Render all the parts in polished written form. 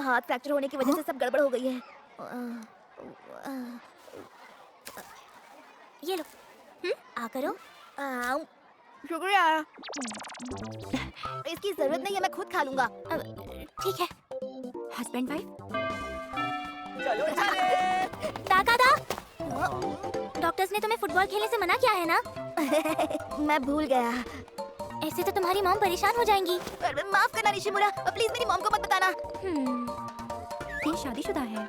हाथ फ्रैक्चर होने की वजह से सब गड़बड़ हो गई है। ये लो। आ करो। शुक्रिया। इसकी जरूरत नहीं है, मैं खुद खा लूंगा। ठीक है। Husband wife. चलो चले। ताकादा, डॉक्टर्स ने तुम्हें फुटबॉल खेलने से मना किया है ना? मैं भूल गया। ऐसे तो तुम्हारी मॉम परेशान हो जाएंगी। माफ करना निशिमुरा, प्लीज मेरी मॉम को मत बताना। ये शादीशुदा है।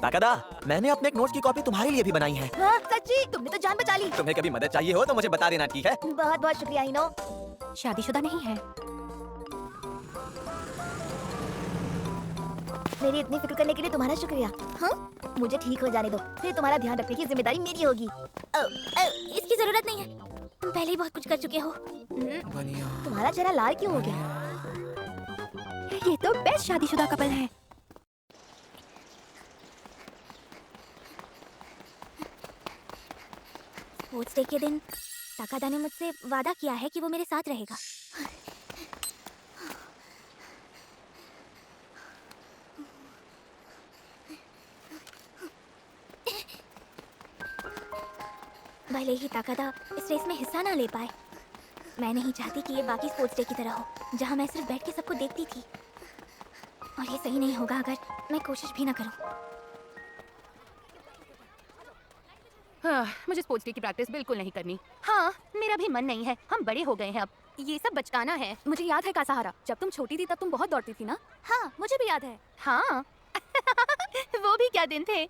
ताकादा, मैंने अपने एक नोट्स की कॉपी तुम्हारे लिए भी बनाई है। हाँ, सच्ची? तुमने तो जान बचा ली। तुम्हें कभी मदद चाहिए हो तो मुझे बता देना, ठीक है? बहुत बहुत शुक्रिया हिनो। शादीशुदा नहीं है। मेरी इतनी फिक्र करने के लिए तुम्हारा शुक्रिया। हाँ, मुझे ठीक हो जाने दो, फिर तुम्हारा ध्यान रखने की जिम्मेदारी मेरी होगी। इसकी जरूरत नहीं है, तुम पहले ही बहुत कुछ कर चुके हो। तुम्हारा चेहरा लाल क्यों हो गया? ये तो बेस्ट शादीशुदा कपल है। स्पोर्ट्स डे के दिन ताकादा ने मुझसे वादा किया है कि वो मेरे साथ रहेगा। भले ही ताकादा इस रेस में हिस्सा ना ले पाए, मैं नहीं चाहती कि ये बाकी स्पोर्ट्स डे की तरह हो जहां मैं सिर्फ बैठ के सबको देखती थी। और ये सही नहीं होगा अगर मैं कोशिश भी ना करूं। हाँ, मुझे स्पोर्ट्स डे की प्रैक्टिस बिल्कुल नहीं करनी। हाँ, मेरा भी मन नहीं है, हम बड़े हो गए हैं अब, ये सब बचकाना है। मुझे याद है कासाहारा, जब तुम छोटी थी तब तुम बहुत दौड़ती थी ना? हाँ, मुझे भी याद है। हाँ वो भी क्या दिन थे।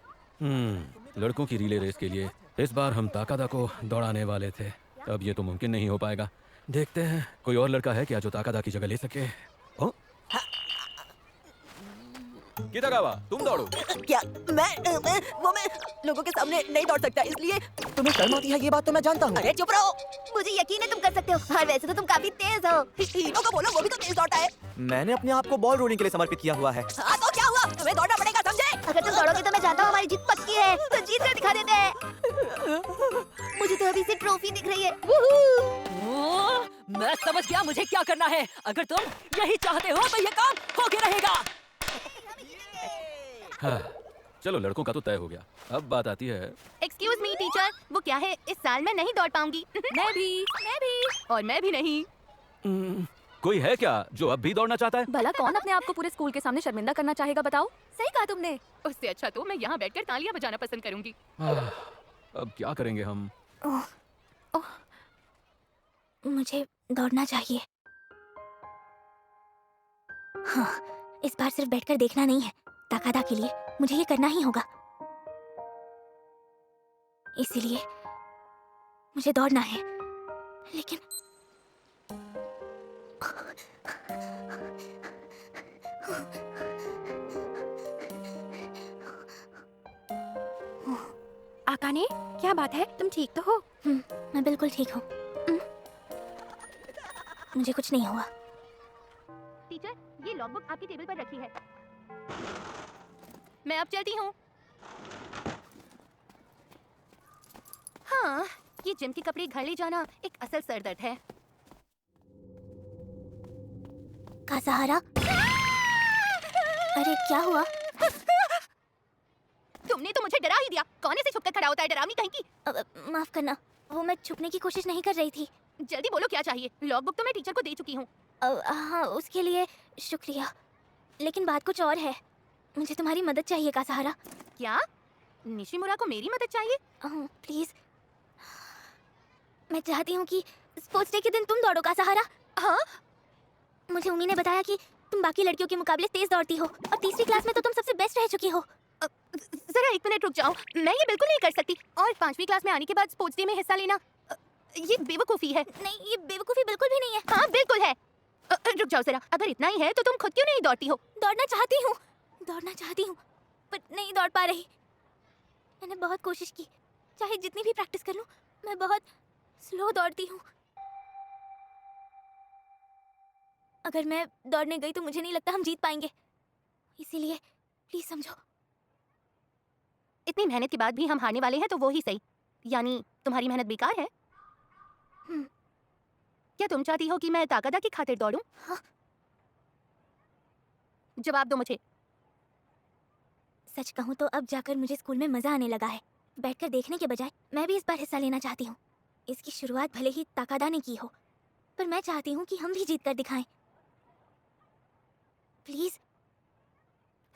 लड़कों की रिले रेस के लिए इस बार हम ताकादा को दौड़ाने वाले थे। अब ये तो मुमकिन नहीं हो पाएगा। देखते हैं कोई और लड़का है क्या जो ताकादा की जगह ले सके। ओ? कितागावा, तुम दौड़ो। क्या? मैं लोगों के सामने नहीं दौड़ सकता, इसलिए तुम्हें शर्म आती है, ये बात तो मैं जानता हूँ। अरे चुप रहो, मुझे यकीन है तुम कर सकते हो। और वैसे तो तुम काफी तेज हो। हीरो को बोलो, वो भी तो तेज दौड़ता है। मैंने अपने आप को बॉल रोलिंग के लिए समर्पित किया हुआ है। हाँ, तो क्या हुआ? तुम्हें दौड़ना पड़ेगा, समझे? अगर तुम दौड़ोगे तो मैं जानता हूँ हमारी जीत पक्की है। तो जीत कर दिखा देते हैं। मुझे तो अभी से ट्रॉफी दिख रही है। मैं समझ गया मुझे क्या करना है। अगर तुम यही चाहते हो तो ये काम होके रहेगा। हाँ, चलो लड़कों का तो तय हो गया। अब बात आती है। एक्सक्यूज मी टीचर, वो क्या है, इस साल मैं नहीं दौड़ पाऊंगी। मैं भी। और मैं भी नहीं। कोई है क्या जो अब भी दौड़ना चाहता है? भला कौन अपने आप को पूरे स्कूल के सामने शर्मिंदा करना चाहेगा, बताओ? सही कहा तुमने। उससे अच्छा तो मैं यहाँ बैठकर तालियां बजाना पसंद करूंगी। अब क्या करेंगे हम? मुझे दौड़ना चाहिए। हाँ, इस बार सिर्फ बैठकर देखना नहीं है, ताकादा के लिए मुझे ये करना ही होगा। इसीलिए मुझे दौड़ना है, लेकिन आकाने, क्या बात है? तुम ठीक तो हो? मैं बिल्कुल ठीक हूँ। मुझे कुछ नहीं हुआ। टीचर, ये लॉगबुक आपकी टेबल पर रखी है। मैं अब चलती हूँ। हाँ, ये जिम के कपड़े घर ले जाना एक असल सरदर्द है। कासाहारा, अरे क्या हुआ? तुमने तो मुझे डरा ही दिया। कौन ऐसे छुपकर खड़ा होता है, डरावनी कहीं की। माफ करना, वो मैं छुपने की कोशिश नहीं कर रही थी। जल्दी बोलो क्या चाहिए। लॉगबुक तो मैं टीचर को दे चुकी हूँ। हाँ, उसके लिए शुक्रिया, लेकिन बात कुछ और है। मुझे तुम्हारी मदद चाहिए कासाहारा। क्या? निशिमुरा को मेरी मदद चाहिए? प्लीज, मैं चाहती हूँ कि स्पोर्ट्स डे के दिन तुम दौड़ो कासाहारा। हाँ? मुझे उम्मी ने बताया कि तुम बाकी लड़कियों के मुकाबले तेज दौड़ती हो और तीसरी क्लास में तो तुम सबसे बेस्ट रह चुकी हो। जरा एक मिनट रुक जाओ, मैं ये बिल्कुल नहीं कर सकती। और 5वीं क्लास में आने के बाद स्पोर्ट्स डे में हिस्सा लेना, ये बेवकूफी है। नहीं, ये बेवकूफी बिल्कुल भी नहीं है। हाँ बिल्कुल है। रुक जाओ जरा, अगर इतना ही है तो तुम खुद क्यों नहीं दौड़ती हो? दौड़ना चाहती हूँ पर नहीं दौड़ पा रही। मैंने बहुत कोशिश की, चाहे जितनी भी प्रैक्टिस कर लूं, मैं बहुत स्लो दौड़ती हूँ। अगर मैं दौड़ने गई तो मुझे नहीं लगता हम जीत पाएंगे, इसीलिए प्लीज समझो। इतनी मेहनत के बाद भी हम हारने वाले हैं तो वो ही सही। यानी तुम्हारी मेहनत बेकार है। क्या तुम चाहती हो कि मैं ताकादा की खातिर दौड़ूं? हाँ। जवाब दो मुझे। सच कहूँ तो अब जाकर मुझे स्कूल में मजा आने लगा है। बैठकर देखने के बजाय मैं भी इस बार हिस्सा लेना चाहती हूँ। इसकी शुरुआत भले ही ताकादा ने की हो, पर मैं चाहती हूँ कि हम भी जीत कर दिखाएं। प्लीज।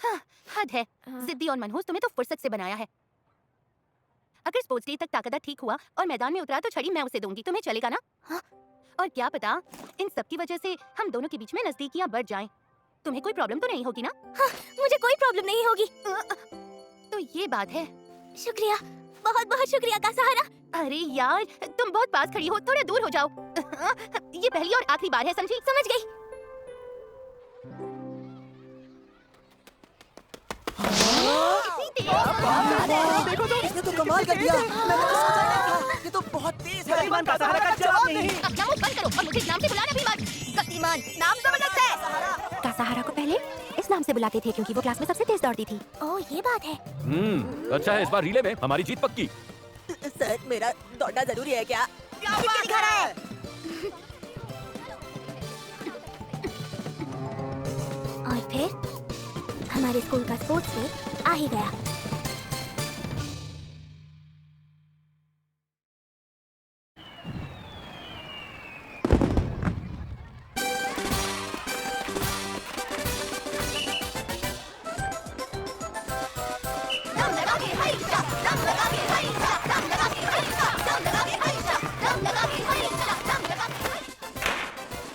हाँ, हद है। जिद्दी और मनहूस, तुम्हें तो फुर्सत से बनाया है। अगर स्पोर्ट्स डे तक ताकादा ठीक हुआ और मैदान में उतरा तो छड़ी मैं उसे दूंगी। तुम्हें चलेगा ना? हाँ। और क्या पता इन सब की वजह से हम दोनों के बीच में नजदीकियां बढ़ जाएं। तुम्हें कोई प्रॉब्लम तो नहीं होगी ना? हाँ, मुझे कोई प्रॉब्लम नहीं होगी। तो ये बात है। शुक्रिया, बहुत बहुत शुक्रिया का सहारा। अरे यार, तुम बहुत पास खड़ी हो, थोड़ा दूर हो जाओ। ये पहली और आखिरी बार है, समझी? समझ गई। देखो तो, इसने तो कमाल कर दिया। मैंने तो सोचा ही नहीं था। ये तो बहुत तेज है। गतिमान का सहारा का जवाब नहीं। अपना मुंह बंद करो और मुझे इस नाम से बुलाना भी मत। गतिमान नाम जबरदस्त है। का सहारा को पहले इस नाम से बुलाते थे क्योंकि वो क्लास में सबसे तेज दौड़ती थी। ओह, ये बात है। अच्छा है, इस बार रिले में हमारी जीत पक्की। सर, मेरा दौड़ना जरूरी है क्या? क्या दिखा रहा है? और फिर हमारे स्कूल का स्पोर्ट्स डे आ ही गया।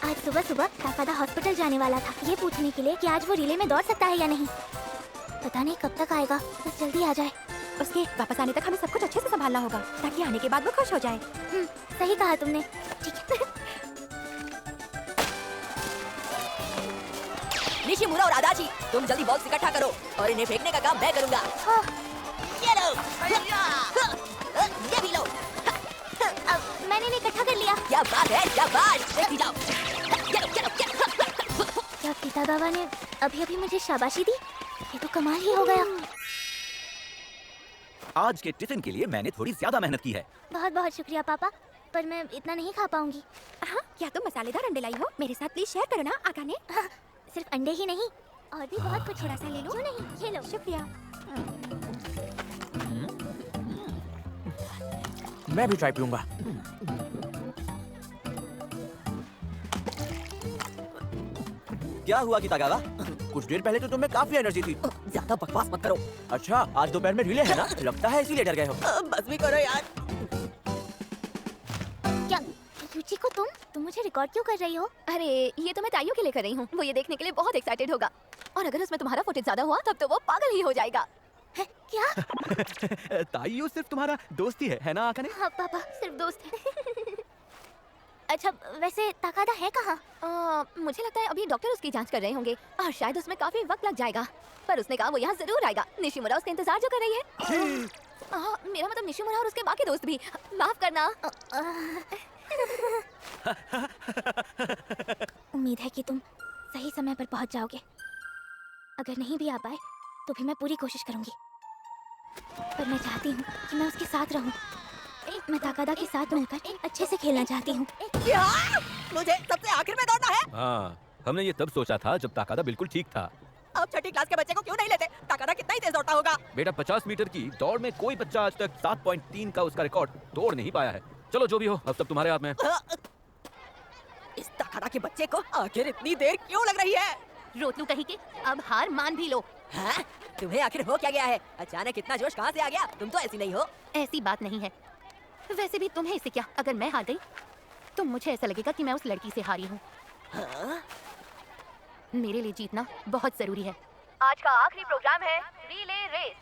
आज सुबह सुबह ताकादा हॉस्पिटल जाने वाला था, ये पूछने के लिए कि आज वो रिले में दौड़ सकता है या नहीं। पता नहीं कब तक आएगा, बस जल्दी आ जाए। उसके वापस आने तक हमें सब कुछ अच्छे से संभालना होगा ताकि आने के बाद वो खुश हो जाए। सही कहा तुमने। ठीक है। निशिमुरा और आदाची, तुम जल्दी बॉक्स इकट्ठा करो और इन्हें फेंकने का काम मैं करूंगा। ये लो, ये भी लो। अब मैंने इन्हें इकट्ठा कर लिया। क्या बात है, क्या बात। देखती जाओ। चलो, चलो, चलो। क्या पितागावा ने अभी अभी मुझे शाबाशी दी? ये तो कमाल ही हो गया। आज के टिफिन के लिए मैंने थोड़ी ज्यादा मेहनत की है। बहुत बहुत शुक्रिया पापा, पर मैं इतना नहीं खा पाऊंगी। हाँ, क्या तुम मसालेदार अंडे लाई हो? मेरे साथ प्लीज शेयर करो ना आकाने। हाँ, सिर्फ अंडे ही नहीं, और भी बहुत कुछ। थोड़ा सा ले लो। क्यों नहीं, ये लो। शुक्रिया। मैं भी चाय पीऊंगा। क्या हुआ कितागावा? कुछ देर पहले तो तुम्हें काफी एनर्जी थी। ज्यादा बकवास मत करो। अच्छा, आज दोपहर में रिले है ना? लगता है इसीलिए डर गए हो। बस भी करो यार। क्या युची को तुम मुझे रिकॉर्ड क्यों कर रही हो? अरे ये तो मैं ताइयो के लिए कर रही हूँ। वो ये देखने के लिए बहुत एक्साइटेड होगा, और अगर उसमें तुम्हारा फुटेज ज्यादा हुआ तब तो वो पागल ही हो जाएगा। है क्या? ताइयो सिर्फ तुम्हारा दोस्त ही है ना आकाने? हाँ पापा, सिर्फ दोस्त है। अच्छा, वैसे ताकादा है कहाँ? मुझे लगता है अभी डॉक्टर उसकी जांच कर रहे होंगे और शायद उसमें काफी वक्त लग जाएगा, पर उसने कहा वो यहाँ जरूर आएगा। निशिमुरा उसका इंतजार जो कर रही है। मेरा मतलब निशिमुरा और उसके बाकी दोस्त भी। माफ करना। उम्मीद है कि तुम सही समय पर पहुंच जाओगे। अगर नहीं भी आ पाए तो भी मैं पूरी कोशिश करूंगी, पर मैं चाहती हूँ कि मैं उसके साथ रहूं। मैं ताकादा के साथ मिलकर अच्छे से खेलना चाहती हूँ। क्या? मुझे सबसे आखिर में दौड़ना है? हाँ, हमने ये तब सोचा था जब ताकादा बिल्कुल ठीक था। अब छठी क्लास के बच्चे को क्यों नहीं लेते? ताकादा कितना ही तेज दौड़ता होगा। बेटा, 50 मीटर की दौड़ में कोई बच्चा आज तक 7.3 का उसका रिकॉर्ड तोड़ नहीं पाया है। चलो जो भी हो, अब सब तुम्हारे हाथ में है। इस ताकादा के बच्चे को आखिर इतनी देर क्यों लग रही है? रोतलू कहीं के, अब हार मान भी लो। हाँ? तुम्हें आखिर हो क्या गया है? अचानक इतना जोश कहाँ से आ गया? तुम तो ऐसी नहीं हो। ऐसी बात नहीं है। वैसे भी तुम्हें इससे क्या? अगर मैं हार गई तो मुझे ऐसा लगेगा कि मैं उस लड़की से हारी हूँ। हाँ? मेरे लिए जीतना बहुत जरूरी है। आज का आखिरी प्रोग्राम है रिले रेस।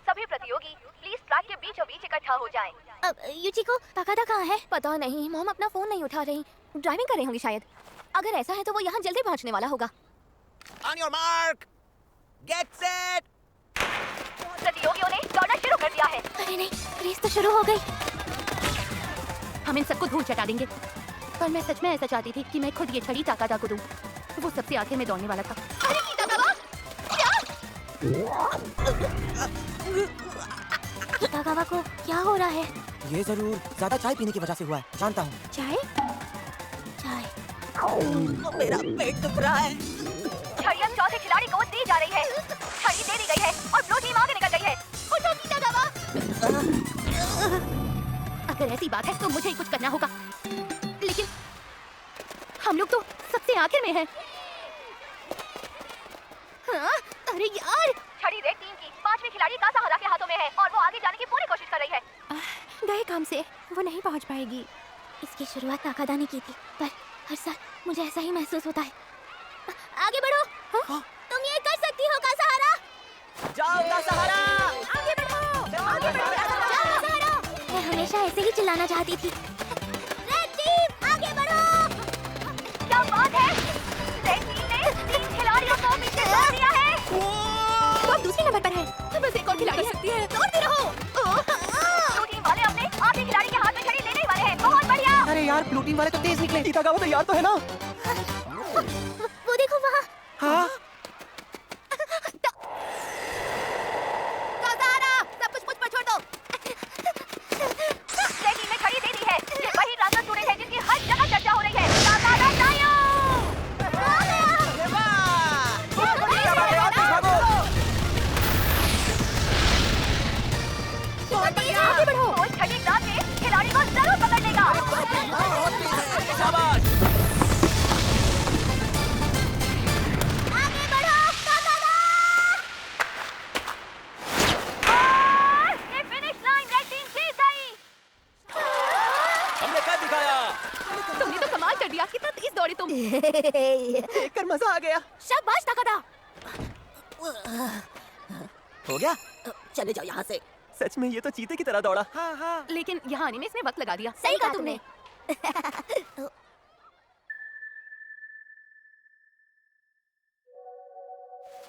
सभी प्रतियोगी प्लीज ट्रैक के बीचों बीच इकट्ठा हो जाएं। अब युची को ताकादा कहाँ है? पता नहीं, मॉम अपना फोन नहीं उठा रही, ड्राइविंग कर रही होंगी शायद। अगर ऐसा है तो वो यहाँ जल्दी पहुँचने वाला होगा। On your mark, get set. प्रतियोगियों ने दौड़ना शुरू कर दिया है। अरे नहीं, रेस तो शुरू हो गई। हम इन सबको धूल चटा देंगे। पर मैं सच में ऐसा चाहती थी कि मैं खुद ये छड़ी ताकादा को दूं। वो सबसे आखिर में दौड़ने वाला था। अरे ताकादा, ताकावा को क्या हो रहा है? ये जरूर ज्यादा चाय पीने की वजह से हुआ है, जानता हूँ। चाय? चाय? मेरा पेट दुख रहा है। छड़ी अब चौथे खिलाड़ी को दी जा रही है। छड़ी दे दी गई है और ब्लू टीम आगे निकल गई है। उठो कीटागावा। अगर ऐसी बात है तो मुझे ही कुछ करना होगा, लेकिन हम लोग तो सबसे आखिर में हैं। हाँ, अरे यार, छड़ी रेड टीम की 5वीं खिलाड़ी कासाहारा के हाथों में है और वो आगे जाने की पूरी कोशिश कर रही है। गए काम से वो नहीं पहुंच पाएगी। इसकी शुरुआत ताकादा ने की थी, पर हर साल मुझे ऐसा ही महसूस होता है। आगे बढ़ो। तुम ये कर सकती हो कासाहारा। जाओ कासाहारा। आगे बढ़ो। आगे बढ़ो कासाहारा। मैं हमेशा ऐसे ही चिल्लाना चाहती थी। रेड टीम आगे बढ़ो। क्या बात है, रेड टीम ने 3 खिलाड़ियों को पीछे छोड़ दिया है। वो अब दूसरे नंबर पर है। तो बस एक और खिलाड़ी सकती है। दौड़ती रहो। ब्लू टीम वाले अपने आखिरी खिलाड़ी के हाथ में छड़ी लेने ही वाले हैं। बहुत बढ़िया। अरे यार, ब्लू टीम वाले तो तेज निकले। कीटागावा तैयार तो है ना? वो देखो वहाँ। हाँ। कासाहारा, सब कुछ मुझ पर छोड़ दो। रेड टीम ने छड़ी दे दी है। ये वही राजा स्टूडेंट है जिसकी हर जगह चर्चा हो रही है। ताकादा टाइम। आगे बढ़ो। वो छड़ी दांत में खिलाड़ी को जरूर पकड़ लेगा। शाबाश। आगे बढ़ो ताकादा। और ये फिनिश लाइन रेड टीम जीत गई। हमने कर दिखाया। तुमने तो कमाल कर दिया। कितना तेज दौड़ी तुम। देखकर मजा आ गया। शाबाश ताकादा। हो गया? चले जाओ यहाँ से। सच में ये तो चीते की तरह दौड़ा। हाँ हाँ। लेकिन यहाँ आने में इसने वक्त लगा दिया। सही कहा तुमने।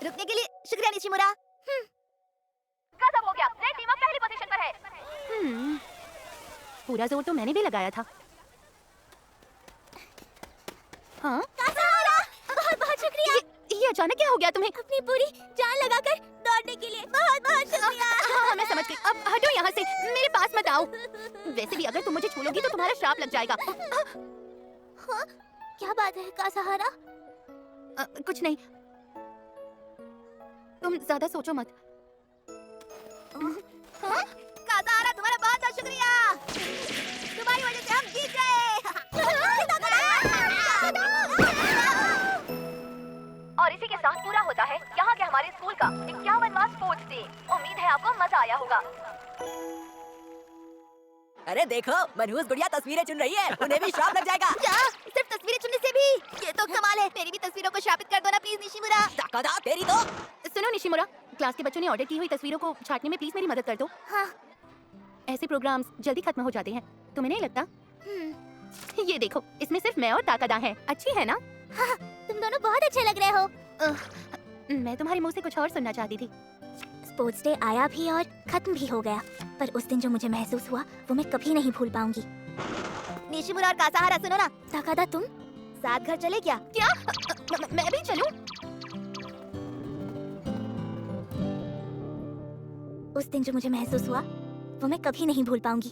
रुकने के लिए शुक्रिया निशिमुरा। गजब हो गया, रेड टीम अब पहली पोजीशन पर है। पूरा जोर तो मैंने भी लगाया था। हाँ, कासाहारा, बहुत बहुत शुक्रिया। ये अचानक क्या हो गया तुम्हें? अपनी पूरी जान लगाकर दौड़ने के लिए बहुत बहुत शुक्रिया। हाँ, मैं समझ गई। अब हटो यहाँ से, मेरे पास मत आओ। वैसे भी अगर तुम मुझे छू लोगी तो तुम्हारा श्राप लग जाएगा। हाँ, क्या बात है कासाहारा? कुछ नहीं, तुम ज्यादा सोचो मत। कासाहारा, तुम्हारा बहुत बहुत शुक्रिया। तुम्हारी वजह से हम जीत गए। और इसी के साथ पूरा होता है यहाँ के हमारे स्कूल का 51वां स्पोर्ट्स डे। उम्मीद है आपको मजा आया होगा। अरे देखो, मनहूस गुड़िया तस्वीरें चुन रही है। उन्हें भी श्राप लग जाएगा। क्या? सिर्फ तस्वीरें चुनने से भी? ये तो कमाल है। मेरी भी तस्वीरों को शापित कर दो ना प्लीज निशिमुरा। ताकादा तेरी तो। सुनो निशिमुरा, क्लास के बच्चों ने ऑर्डर की हुई तस्वीरों को छांटने में प्लीज मेरी मदद कर दो। हाँ। ऐसे प्रोग्राम्स जल्दी खत्म हो जाते हैं, तुम्हें नहीं लगता? ये देखो, इसमें सिर्फ मैं और ताकादा हैं। अच्छी है ना? हाँ, तुम दोनों बहुत अच्छे लग रहे हो। मैं तुम्हारे मुंह से कुछ और सुनना चाहती थी। स्पोर्ट्स डे आया भी और खत्म भी हो गया, पर उस दिन जो मुझे महसूस हुआ वो मैं कभी नहीं भूल पाऊंगी। निशिमुरा और कासाहारा, सुनो ना, ताकादा तुम साथ घर चले क्या? क्या? मैं भी चलूं? उस दिन जो मुझे महसूस हुआ वो मैं कभी नहीं भूल पाऊंगी।